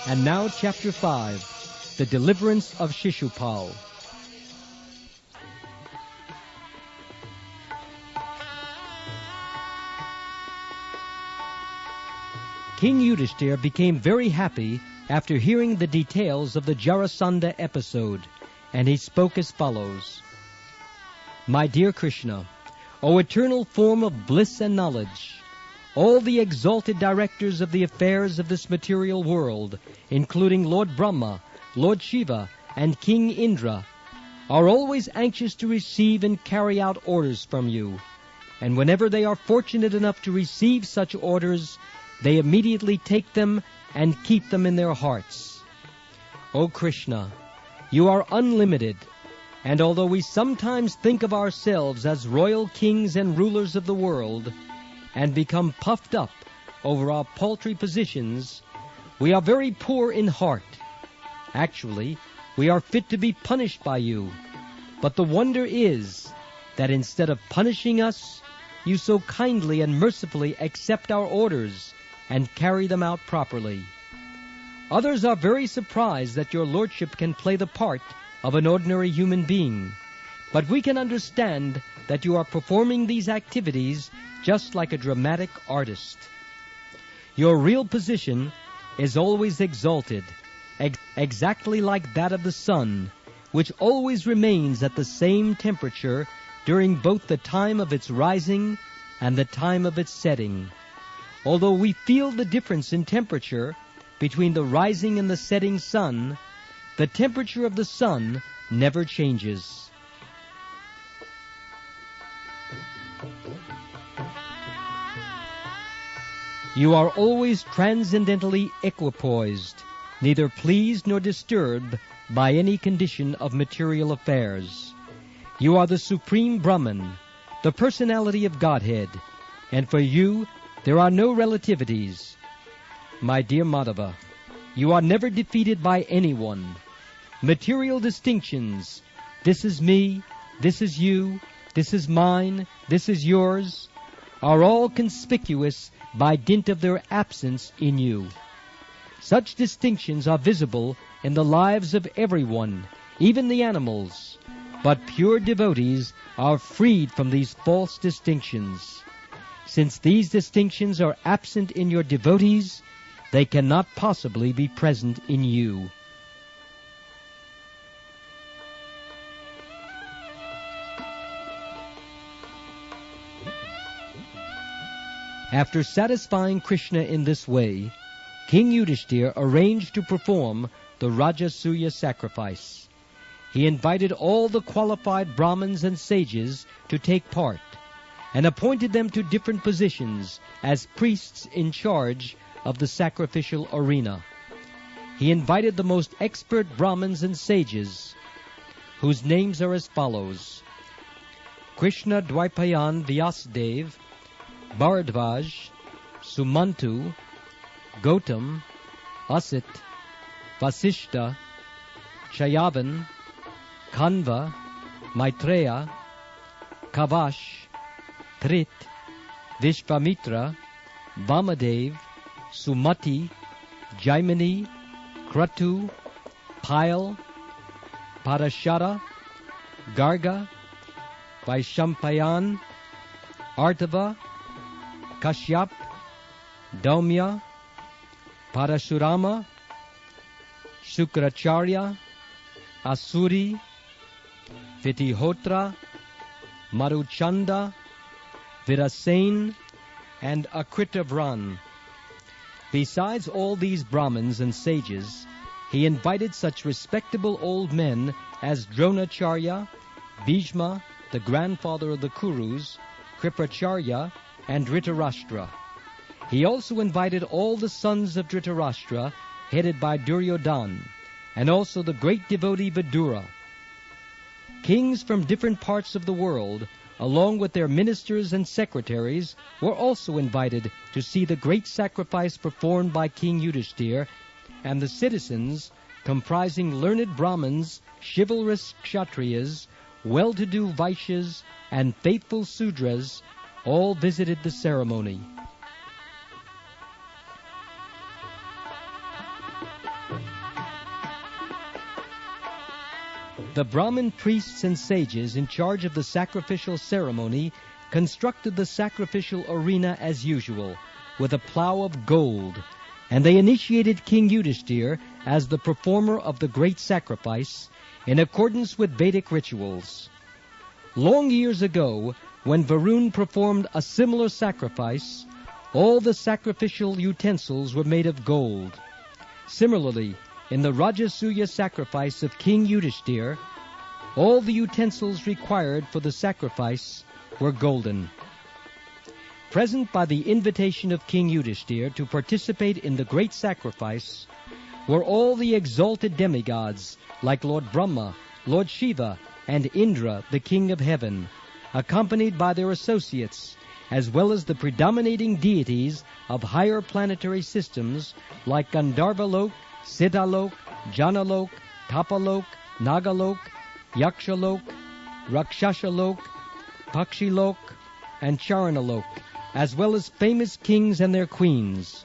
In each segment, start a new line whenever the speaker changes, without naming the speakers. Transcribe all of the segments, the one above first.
And now Chapter 5, The Deliverance of Sisupala. King Yudhishthira became very happy after hearing the details of the Jarasandha episode, and he spoke as follows. My dear Krishna, O eternal form of bliss and knowledge, all the exalted directors of the affairs of this material world, including Lord Brahma, Lord Shiva, and King Indra, are always anxious to receive and carry out orders from you, and whenever they are fortunate enough to receive such orders, they immediately take them and keep them in their hearts. O Krishna, you are unlimited, and although we sometimes think of ourselves as royal kings and rulers of the world, and become puffed up over our paltry positions, we are very poor in heart. Actually, we are fit to be punished by you. But the wonder is that instead of punishing us, you so kindly and mercifully accept our orders and carry them out properly. Others are very surprised that your lordship can play the part of an ordinary human being, but we can understand that you are performing these activities just like a dramatic artist. Your real position is always exalted, exactly like that of the sun, which always remains at the same temperature during both the time of its rising and the time of its setting. Although we feel the difference in temperature between the rising and the setting sun, the temperature of the sun never changes. You are always transcendently equipoised, neither pleased nor disturbed by any condition of material affairs. You are the Supreme Brahman, the personality of Godhead, and for you there are no relativities. My dear Madhava, you are never defeated by anyone. Material distinctions, this is me, this is you, this is mine, this is yours, are all conspicuous by dint of their absence in you. Such distinctions are visible in the lives of everyone, even the animals, but pure devotees are freed from these false distinctions. Since these distinctions are absent in your devotees, they cannot possibly be present in you. After satisfying Krishna in this way, King Yudhishthira arranged to perform the Rajasuya sacrifice. He invited all the qualified Brahmins and sages to take part, and appointed them to different positions as priests in charge of the sacrificial arena. He invited the most expert Brahmins and sages, whose names are as follows: Krishna Dwaipayan Vyasdev, Bharadvaj, Sumantu, Gautam, Asit, Vasishta, Chayavan, Kanva, Maitreya, Kavash, Trit, Vishvamitra, Vamadev, Sumati, Jaimini, Kratu, Pile, Parashara, Garga, Vaishampayan, Artava, Kashyap, Daumya, Parashurama, Shukracharya, Asuri, Vitihotra, Maruchanda, Virasen, and Akritavran. Besides all these Brahmins and sages, he invited such respectable old men as Dronacharya, Bhishma, the grandfather of the Kurus, Kripracharya, and Dhritarashtra. He also invited all the sons of Dhritarashtra, headed by Duryodhana, and also the great devotee Vidura. Kings from different parts of the world, along with their ministers and secretaries, were also invited to see the great sacrifice performed by King Yudhishthira, and the citizens, comprising learned Brahmins, chivalrous Kshatriyas, well-to-do Vaishyas, and faithful Sudras, all visited the ceremony. The Brahmin priests and sages in charge of the sacrificial ceremony constructed the sacrificial arena as usual, with a plow of gold, and they initiated King Yudhishthir as the performer of the great sacrifice in accordance with Vedic rituals. Long years ago, when Varun performed a similar sacrifice, all the sacrificial utensils were made of gold. Similarly, in the Rajasuya sacrifice of King Yudhishthir, all the utensils required for the sacrifice were golden. Present by the invitation of King Yudhishthir to participate in the great sacrifice were all the exalted demigods like Lord Brahma, Lord Shiva, and Indra, the king of heaven, accompanied by their associates, as well as the predominating deities of higher planetary systems like Gandharvalok, Siddhalok, Janalok, Tapalok, Nagalok, Yakshalok, Rakshashalok, Pakshilok, and Charanalok, as well as famous kings and their queens.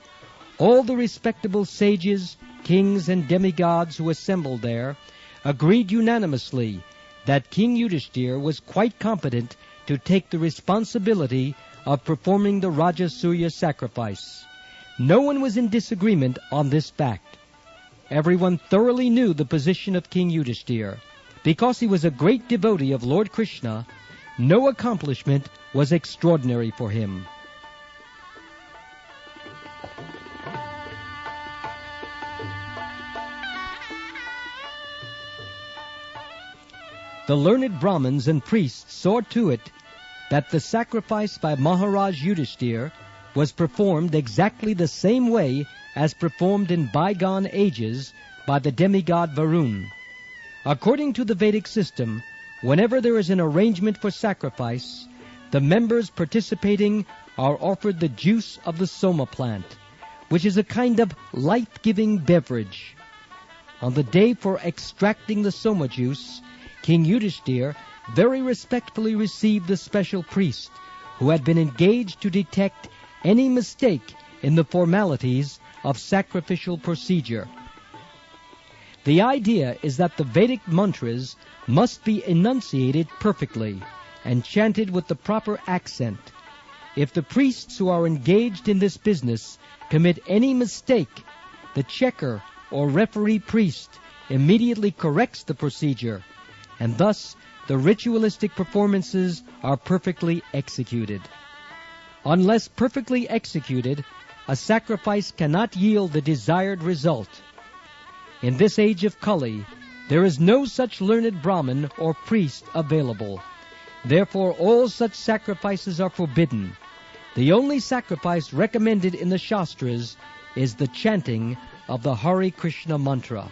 All the respectable sages, kings, and demigods who assembled there agreed unanimously that King Yudhishthir was quite competent to take the responsibility of performing the Rajasuya sacrifice. No one was in disagreement on this fact. Everyone thoroughly knew the position of King Yudhishthir. Because he was a great devotee of Lord Krishna, no accomplishment was extraordinary for him. The learned Brahmins and priests saw to it that the sacrifice by Maharaj Yudhishthir was performed exactly the same way as performed in bygone ages by the demigod Varun. According to the Vedic system, whenever there is an arrangement for sacrifice, the members participating are offered the juice of the soma plant, which is a kind of life-giving beverage. On the day for extracting the soma juice, King Yudhishthir very respectfully received the special priest, who had been engaged to detect any mistake in the formalities of sacrificial procedure. The idea is that the Vedic mantras must be enunciated perfectly and chanted with the proper accent. If the priests who are engaged in this business commit any mistake, the checker or referee priest immediately corrects the procedure, and thus the ritualistic performances are perfectly executed. Unless perfectly executed, a sacrifice cannot yield the desired result. In this age of Kali, there is no such learned Brahmin or priest available. Therefore, all such sacrifices are forbidden. The only sacrifice recommended in the Shastras is the chanting of the Hare Krishna mantra.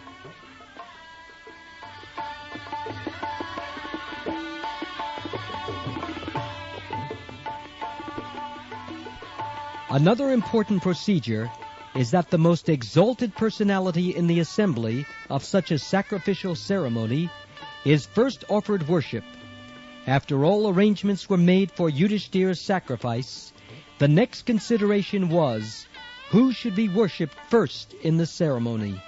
Another important procedure is that the most exalted personality in the assembly of such a sacrificial ceremony is first offered worship. After all arrangements were made for Yudhishthir's sacrifice, the next consideration was who should be worshipped first in the ceremony.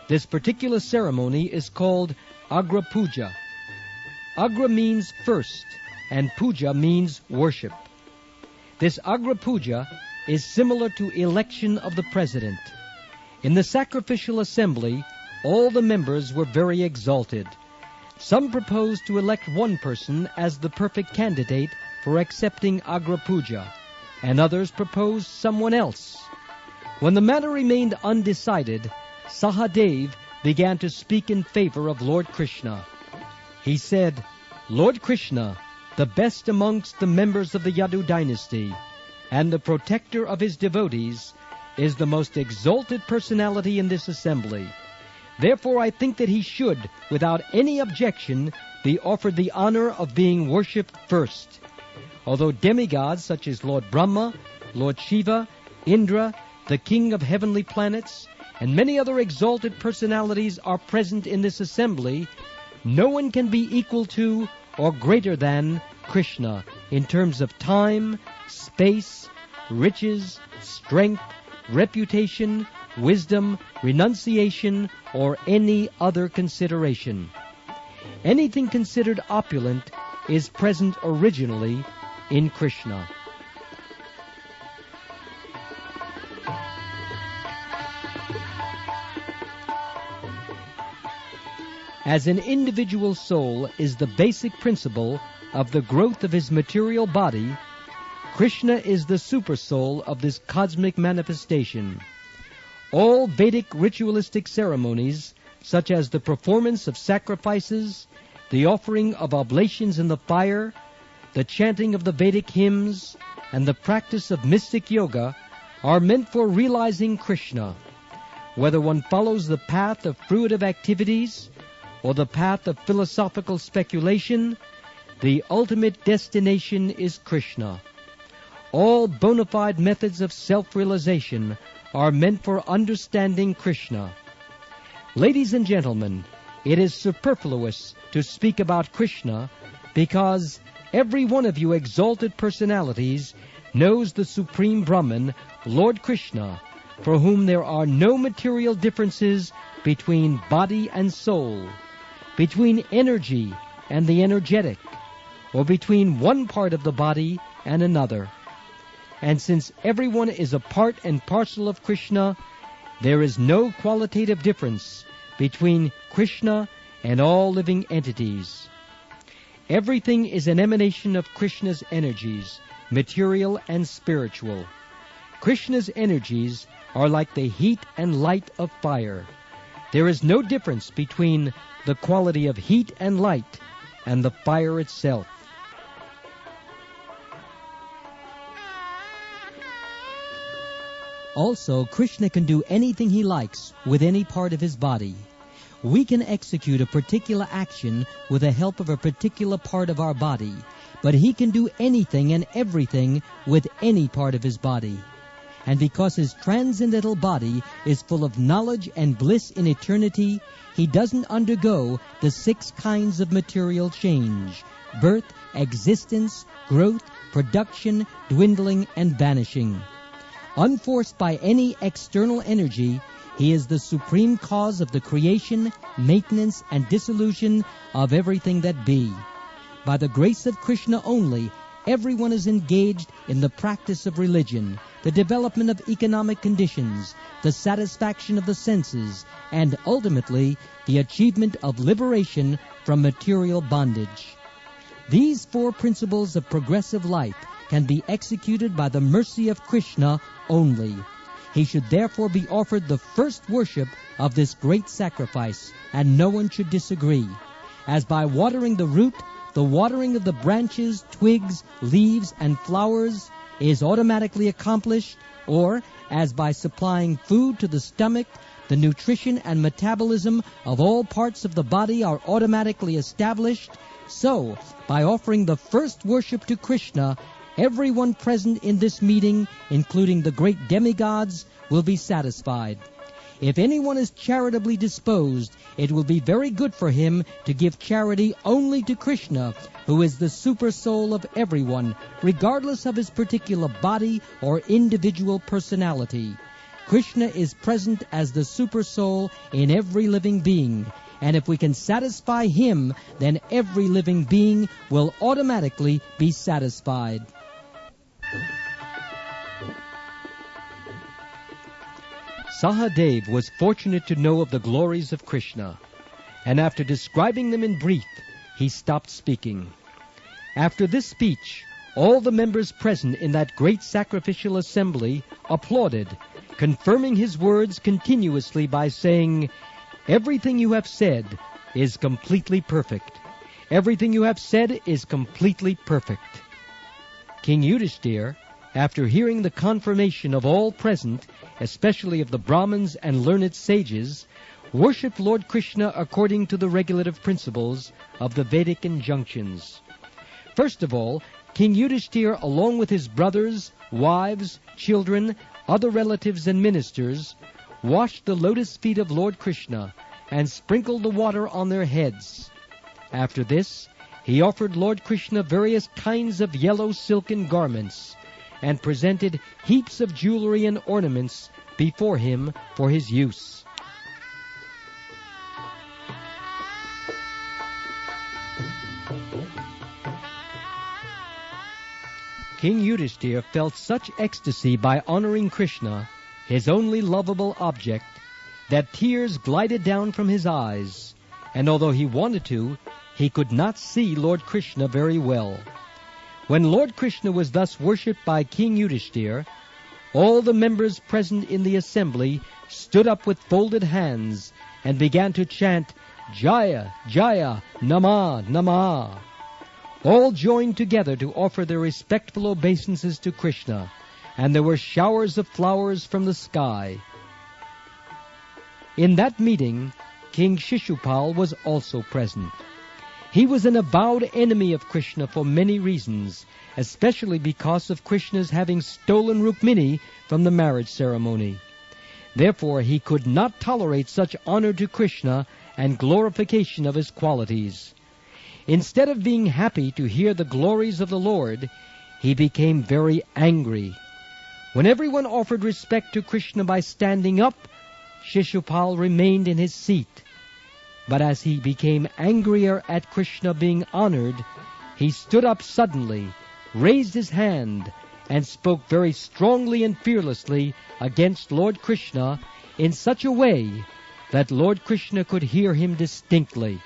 This particular ceremony is called Agra Puja. Agra means first, and Puja means worship. This Agra Puja is similar to election of the president. In the sacrificial assembly, all the members were very exalted. Some proposed to elect one person as the perfect candidate for accepting Agra Puja, and others proposed someone else. When the matter remained undecided, Sahadev began to speak in favor of Lord Krishna. He said, "Lord Krishna, the best amongst the members of the Yadu dynasty, and the protector of his devotees, is the most exalted personality in this assembly. Therefore I think that he should, without any objection, be offered the honor of being worshipped first. Although demigods such as Lord Brahma, Lord Shiva, Indra, the king of heavenly planets, and many other exalted personalities are present in this assembly, no one can be equal to or greater than Krishna in terms of time, space, riches, strength, reputation, wisdom, renunciation, or any other consideration. anything considered opulent is present originally in Krishna. As an individual soul is the basic principle of the growth of his material body, Krishna is the supersoul of this cosmic manifestation. All Vedic ritualistic ceremonies, such as the performance of sacrifices, the offering of oblations in the fire, the chanting of the Vedic hymns, and the practice of mystic yoga, are meant for realizing Krishna. Whether one follows the path of fruitive activities or the path of philosophical speculation, the ultimate destination is Krishna. All bona fide methods of self-realization are meant for understanding Krishna. Ladies and gentlemen, it is superfluous to speak about Krishna because every one of you exalted personalities knows the Supreme Brahman, Lord Krishna, for whom there are no material differences between body and soul, between energy and the energetic, or between one part of the body and another. And since everyone is a part and parcel of Krishna, there is no qualitative difference between Krishna and all living entities. Everything is an emanation of Krishna's energies, material and spiritual. Krishna's energies are like the heat and light of fire. There is no difference between the quality of heat and light and the fire itself. Also, Krishna can do anything he likes with any part of his body. We can execute a particular action with the help of a particular part of our body, but he can do anything and everything with any part of his body. And because his transcendental body is full of knowledge and bliss in eternity, he doesn't undergo the 6 kinds of material change: birth, existence, growth, production, dwindling, and vanishing. Unforced by any external energy, he is the supreme cause of the creation, maintenance, and dissolution of everything that be. By the grace of Krishna only, everyone is engaged in the practice of religion, the development of economic conditions, the satisfaction of the senses, and ultimately the achievement of liberation from material bondage. These 4 principles of progressive life can be executed by the mercy of Krishna only. He should therefore be offered the first worship of this great sacrifice, and no one should disagree. As by watering the root, the watering of the branches, twigs, leaves, and flowers is automatically accomplished, or as by supplying food to the stomach, the nutrition and metabolism of all parts of the body are automatically established, so, by offering the first worship to Krishna, everyone present in this meeting, including the great demigods, will be satisfied. If anyone is charitably disposed, it will be very good for him to give charity only to Krishna, who is the super soul of everyone, regardless of his particular body or individual personality. Krishna is present as the super soul in every living being, and if we can satisfy him, then every living being will automatically be satisfied. Sahadev was fortunate to know of the glories of Krishna, and after describing them in brief, he stopped speaking. After this speech, all the members present in that great sacrificial assembly applauded, confirming his words continuously by saying, "Everything you have said is completely perfect. Everything you have said is completely perfect." King Yudhishthira, after hearing the confirmation of all present, especially of the Brahmins and learned sages, worshipped Lord Krishna according to the regulative principles of the Vedic injunctions. First of all, King Yudhishthira, along with his brothers, wives, children, other relatives and ministers, washed the lotus feet of Lord Krishna and sprinkled the water on their heads. After this, he offered Lord Krishna various kinds of yellow silken garments and presented heaps of jewelry and ornaments before him for his use. King Yudhishthira felt such ecstasy by honoring Krishna, his only lovable object, that tears glided down from his eyes, and although he wanted to, he could not see Lord Krishna very well. When Lord Krishna was thus worshipped by King Yudhishthira, all the members present in the assembly stood up with folded hands and began to chant, Jaya, Jaya, Nama, Nama. All joined together to offer their respectful obeisances to Krishna, and there were showers of flowers from the sky. In that meeting, King Sisupala was also present. He was an avowed enemy of Krishna for many reasons, especially because of Krishna's having stolen Rukmini from the marriage ceremony. Therefore, he could not tolerate such honor to Krishna and glorification of his qualities. Instead of being happy to hear the glories of the Lord, he became very angry. When everyone offered respect to Krishna by standing up, Sisupala remained in his seat. But as he became angrier at Krishna being honored, he stood up suddenly, raised his hand, and spoke very strongly and fearlessly against Lord Krishna in such a way that Lord Krishna could hear him distinctly.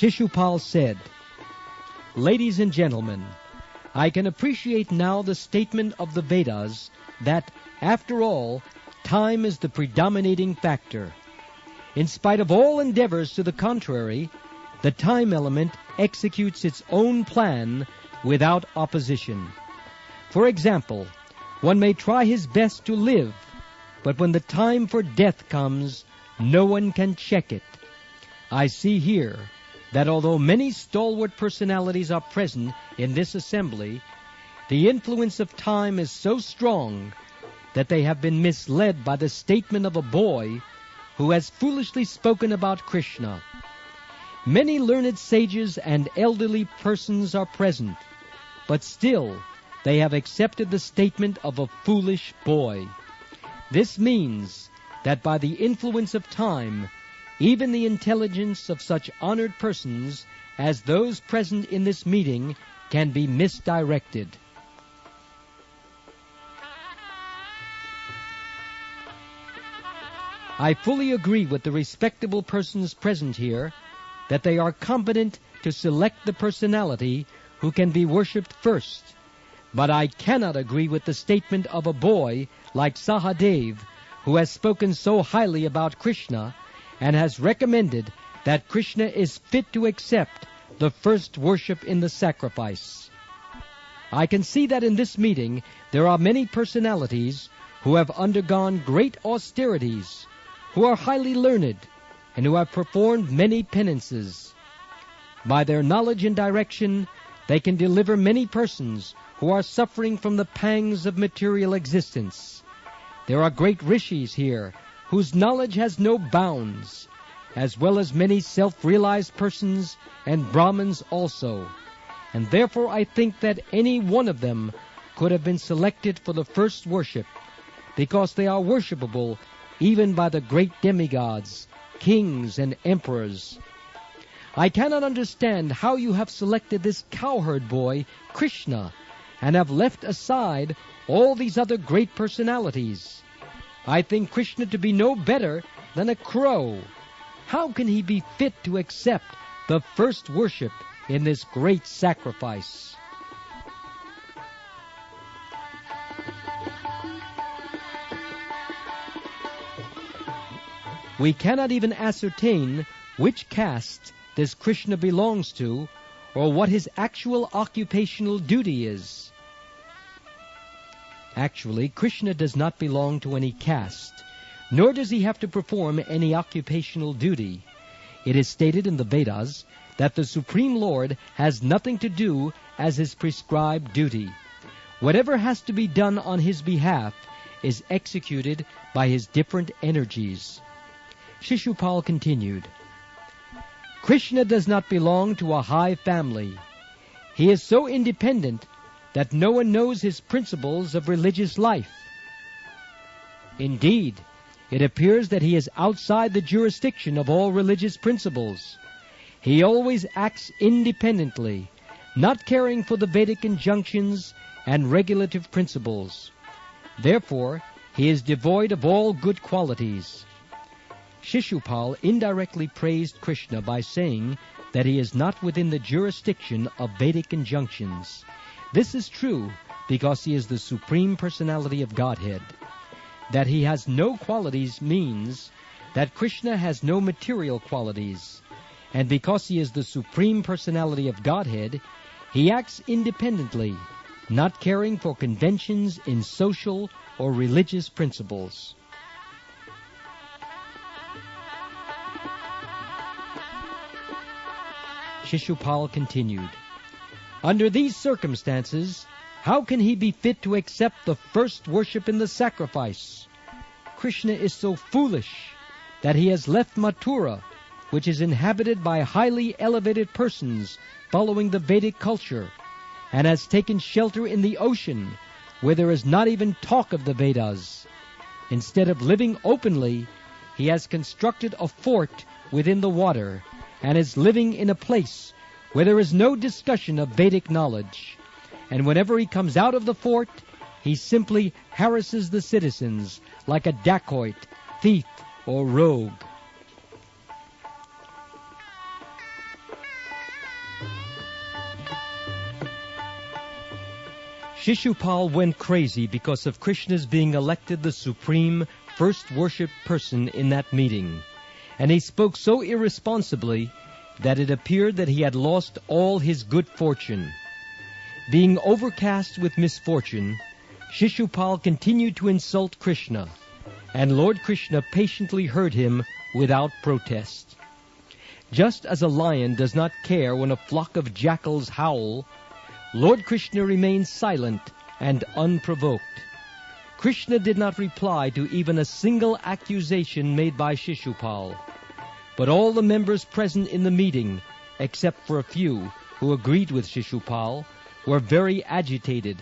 Sisupala said, Ladies and gentlemen, I can appreciate now the statement of the Vedas that, after all, time is the predominating factor. In spite of all endeavors to the contrary, the time element executes its own plan without opposition. For example, one may try his best to live, but when the time for death comes, no one can check it. I see here that although many stalwart personalities are present in this assembly, the influence of time is so strong that they have been misled by the statement of a boy who has foolishly spoken about Krishna. Many learned sages and elderly persons are present, but still they have accepted the statement of a foolish boy. This means that by the influence of time, even the intelligence of such honored persons as those present in this meeting can be misdirected. I fully agree with the respectable persons present here that they are competent to select the personality who can be worshipped first, but I cannot agree with the statement of a boy like Sahadev, who has spoken so highly about Krishna and has recommended that Krishna is fit to accept the first worship in the sacrifice. I can see that in this meeting there are many personalities who have undergone great austerities, who are highly learned, and who have performed many penances. By their knowledge and direction, they can deliver many persons who are suffering from the pangs of material existence. There are great rishis here whose knowledge has no bounds, as well as many self-realized persons and Brahmins also, and therefore I think that any one of them could have been selected for the first worship, because they are worshipable even by the great demigods, kings, and emperors. I cannot understand how you have selected this cowherd boy, Krishna, and have left aside all these other great personalities. I think Krishna to be no better than a crow. How can he be fit to accept the first worship in this great sacrifice? We cannot even ascertain which caste this Krishna belongs to, or what his actual occupational duty is. Actually, Krishna does not belong to any caste, nor does he have to perform any occupational duty. It is stated in the Vedas that the Supreme Lord has nothing to do as his prescribed duty. Whatever has to be done on his behalf is executed by his different energies. Sisupala continued, Krishna does not belong to a high family. He is so independent that no one knows his principles of religious life. Indeed, it appears that he is outside the jurisdiction of all religious principles. He always acts independently, not caring for the Vedic injunctions and regulative principles. Therefore, he is devoid of all good qualities. Sisupala indirectly praised Krishna by saying that he is not within the jurisdiction of Vedic injunctions. This is true because he is the Supreme Personality of Godhead. That he has no qualities means that Krishna has no material qualities. And because he is the Supreme Personality of Godhead, he acts independently, not caring for conventions in social or religious principles. Sisupala continued, "Under these circumstances, how can he be fit to accept the first worship in the sacrifice? Krishna is so foolish that he has left Mathura, which is inhabited by highly elevated persons following the Vedic culture, and has taken shelter in the ocean, where there is not even talk of the Vedas. Instead of living openly, he has constructed a fort within the water, and is living in a place where there is no discussion of Vedic knowledge. And whenever he comes out of the fort, he simply harasses the citizens like a dacoit, thief, or rogue." Sisupala went crazy because of Krishna's being elected the supreme first worship person in that meeting, and he spoke so irresponsibly that it appeared that he had lost all his good fortune. Being overcast with misfortune, Sisupala continued to insult Krishna, and Lord Krishna patiently heard him without protest. Just as a lion does not care when a flock of jackals howl, Lord Krishna remained silent and unprovoked. Krishna did not reply to even a single accusation made by Sisupala. But all the members present in the meeting, except for a few who agreed with Sisupala, were very agitated,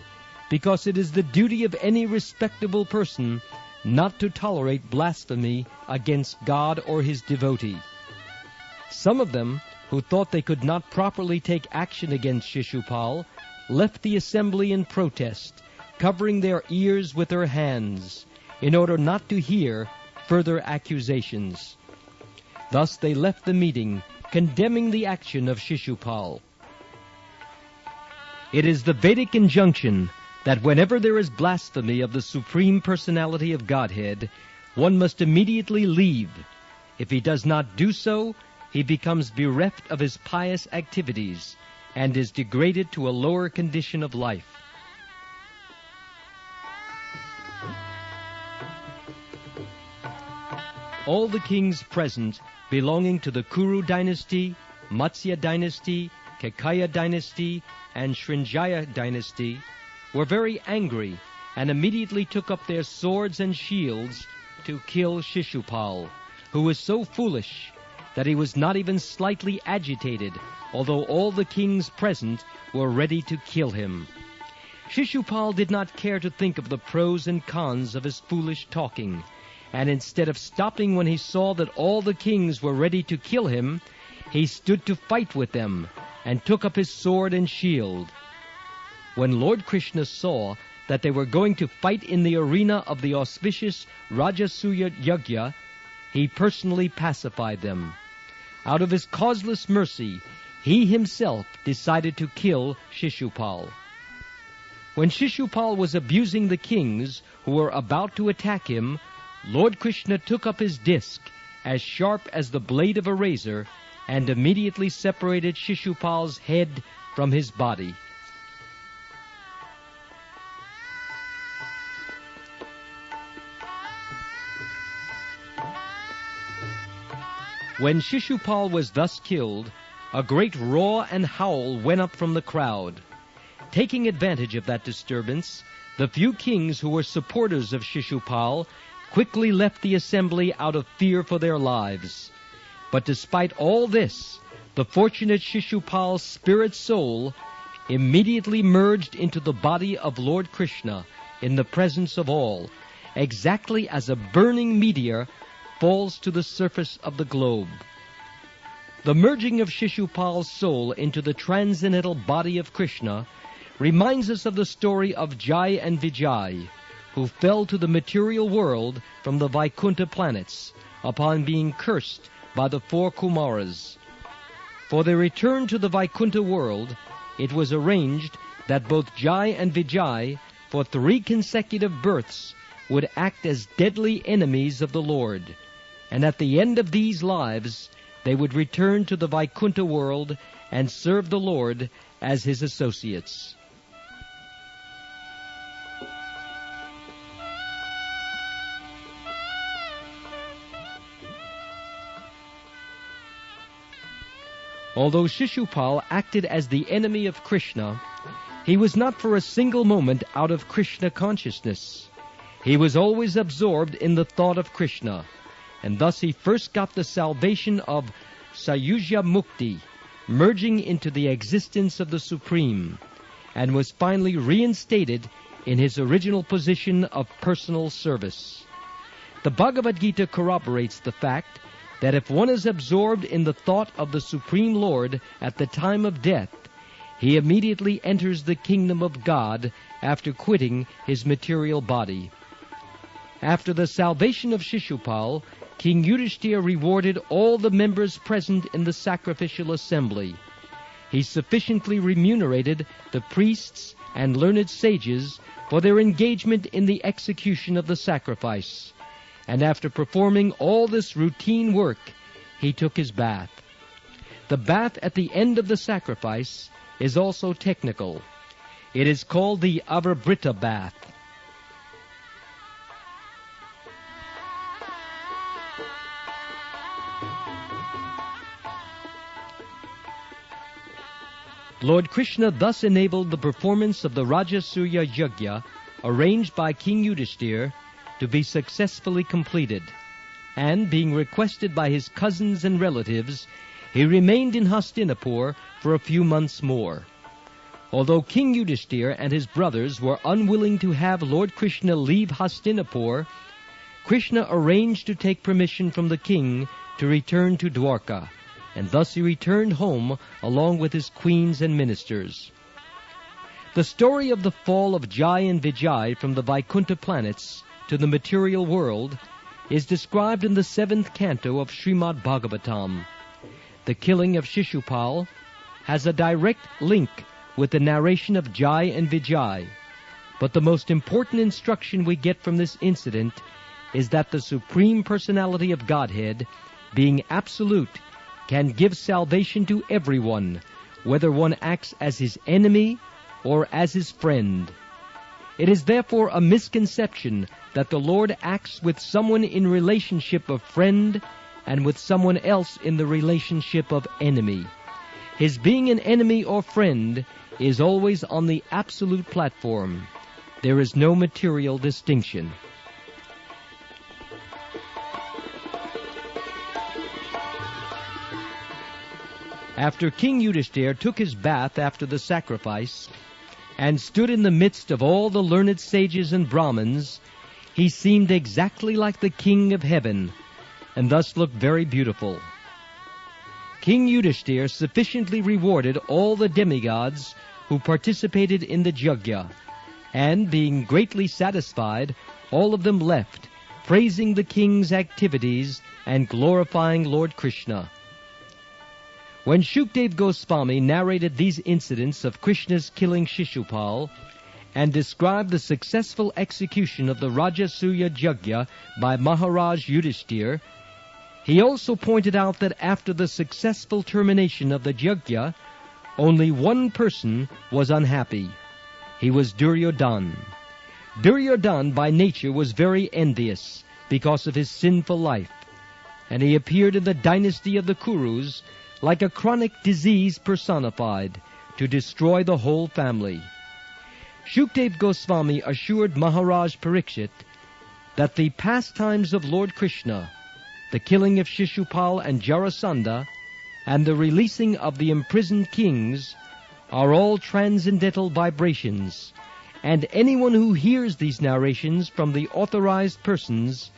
because it is the duty of any respectable person not to tolerate blasphemy against God or his devotee. Some of them, who thought they could not properly take action against Sisupala, left the assembly in protest, covering their ears with their hands, in order not to hear further accusations. Thus they left the meeting, condemning the action of Sisupala. It is the Vedic injunction that whenever there is blasphemy of the Supreme Personality of Godhead, one must immediately leave. If he does not do so, he becomes bereft of his pious activities and is degraded to a lower condition of life. All the kings present belonging to the Kuru dynasty, Matsya dynasty, Kekaya dynasty, and Srinjaya dynasty were very angry and immediately took up their swords and shields to kill Sisupala, who was so foolish that he was not even slightly agitated, although all the kings present were ready to kill him. Sisupala did not care to think of the pros and cons of his foolish talking, and instead of stopping when he saw that all the kings were ready to kill him, he stood to fight with them, and took up his sword and shield. When Lord Krishna saw that they were going to fight in the arena of the auspicious Rajasuya Yajna, he personally pacified them. Out of his causeless mercy, he himself decided to kill Sisupala. When Sisupala was abusing the kings who were about to attack him, Lord Krishna took up his disc, as sharp as the blade of a razor, and immediately separated Sisupala's head from his body. When Sisupala was thus killed, a great roar and howl went up from the crowd. Taking advantage of that disturbance, the few kings who were supporters of Sisupala quickly left the assembly out of fear for their lives. But despite all this, the fortunate Sisupala's spirit soul immediately merged into the body of Lord Krishna in the presence of all, exactly as a burning meteor falls to the surface of the globe. The merging of Sisupal's soul into the transcendental body of Krishna reminds us of the story of Jai and Vijay, who fell to the material world from the Vaikuntha planets upon being cursed by the 4 Kumaras. For their return to the Vaikuntha world, it was arranged that both Jai and Vijay, for 3 consecutive births, would act as deadly enemies of the Lord, and at the end of these lives they would return to the Vaikuntha world and serve the Lord as his associates. Although Sisupal acted as the enemy of Krishna, he was not for a single moment out of Krishna consciousness. He was always absorbed in the thought of Krishna, and thus he first got the salvation of Sayuja Mukti, merging into the existence of the Supreme, and was finally reinstated in his original position of personal service. The Bhagavad Gita corroborates the fact that if one is absorbed in the thought of the Supreme Lord at the time of death, he immediately enters the kingdom of God after quitting his material body. After the salvation of Sisupal, King Yudhishthira rewarded all the members present in the sacrificial assembly. He sufficiently remunerated the priests and learned sages for their engagement in the execution of the sacrifice, and after performing all this routine work, he took his bath. The bath at the end of the sacrifice is also technical. It is called the Avabrita bath. Lord Krishna thus enabled the performance of the Rajasuya Yajna, arranged by King Yudhishthira, to be successfully completed, and being requested by his cousins and relatives, he remained in Hastinapur for a few months more. Although King Yudhishthira and his brothers were unwilling to have Lord Krishna leave Hastinapur, Krishna arranged to take permission from the king to return to Dwarka, and thus he returned home along with his queens and ministers. The story of the fall of Jai and Vijay from the Vaikuntha planets to the material world is described in the 7th canto of Srimad Bhagavatam. The killing of Sisupal has a direct link with the narration of Jai and Vijay, but the most important instruction we get from this incident is that the Supreme Personality of Godhead, being absolute, can give salvation to everyone, whether one acts as his enemy or as his friend. It is therefore a misconception that the Lord acts with someone in relationship of friend and with someone else in the relationship of enemy. His being an enemy or friend is always on the absolute platform. There is no material distinction. After King Yudhishthira took his bath after the sacrifice and stood in the midst of all the learned sages and Brahmins, he seemed exactly like the King of Heaven, and thus looked very beautiful. King Yudhishthira sufficiently rewarded all the demigods who participated in the Yajna, and being greatly satisfied, all of them left, praising the king's activities and glorifying Lord Krishna. When Shukdev Goswami narrated these incidents of Krishna's killing Sisupal and described the successful execution of the Rajasuya Yajna by Maharaj Yudhishthira, he also pointed out that after the successful termination of the Yajna, only one person was unhappy. He was Duryodhana. Duryodhana by nature was very envious because of his sinful life, and he appeared in the dynasty of the Kurus like a chronic disease personified, to destroy the whole family. Shukdev Goswami assured Maharaj Parikshit that the pastimes of Lord Krishna, the killing of Sisupal and Jarasandha, and the releasing of the imprisoned kings are all transcendental vibrations, and anyone who hears these narrations from the authorized persons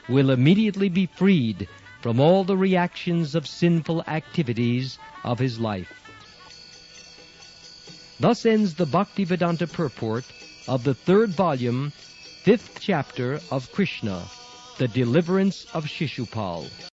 will immediately be freed from all the reactions of sinful activities of his life. Thus ends the Bhaktivedanta purport of the 3rd volume, 5th chapter of Krsna, the Deliverance of Sisupala.